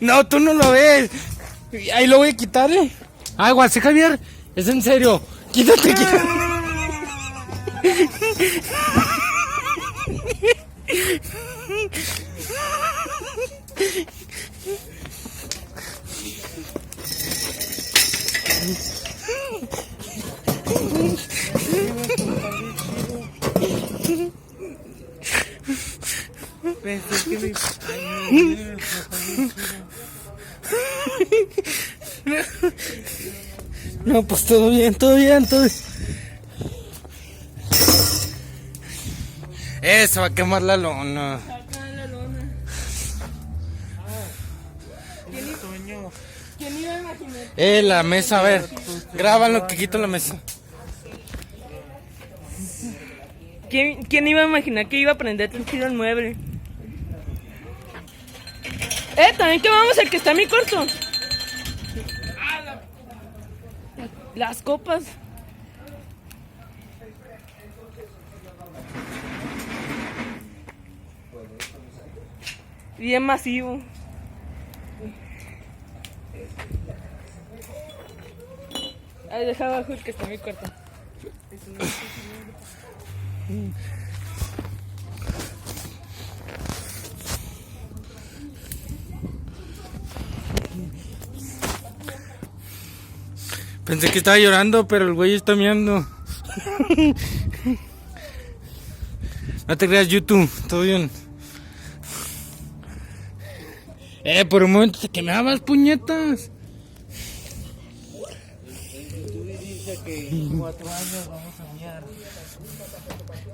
No, tú no lo ves. Ahí lo voy a quitar, Aguas, Javier. Es en serio. Quítate. Pensé que No, pues todo bien, todo bien, todo bien. Se va a quemar la lona. Acá en la lona. ¿Quién iba a imaginar? La mesa, a ver. Grábalo que quito la mesa. ¿Quién iba a imaginar que iba a prender tan chido el mueble? También quemamos el que está en mi cuarto. Las copas. Bien masivo. Ahí deja abajo el que está en mi cuarto. Pensé que estaba llorando, pero el güey está miando. No te creas, YouTube, todo bien. Por un momento te quemabas, puñetas. YouTube dice que en 4 años vamos a miar.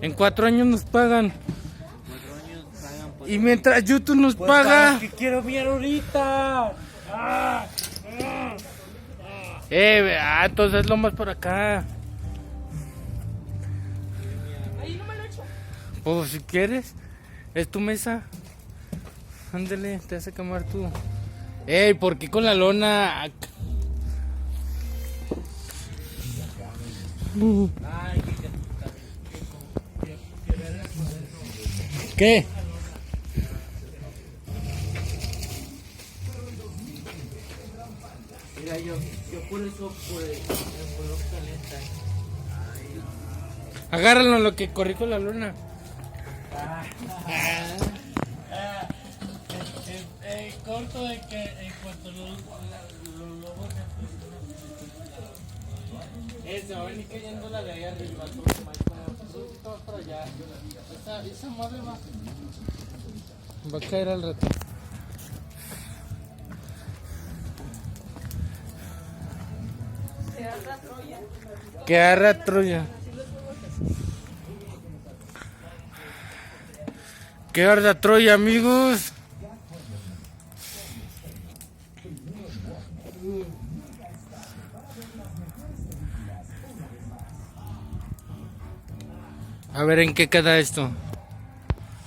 En 4 años nos pagan. 4 años pagan por... Y mientras YouTube nos paga. que quiero miar ahorita. Entonces lo más por acá. Ahí no me lo echo. Pues si quieres, es tu mesa. Ándale, te hace quemar tú. ¿Por qué con la lona? ¿Qué? Mira, yo por eso pues me puedo calentar. Agárralo en lo que corrí con la lona. Corto de que en cuanto los lobos se va a venir cayendo la de ahí arriba, todo para allá. Esa madre Va a caer al rato. Que arra Troya. Que arda Troya, amigos. A ver en qué queda esto.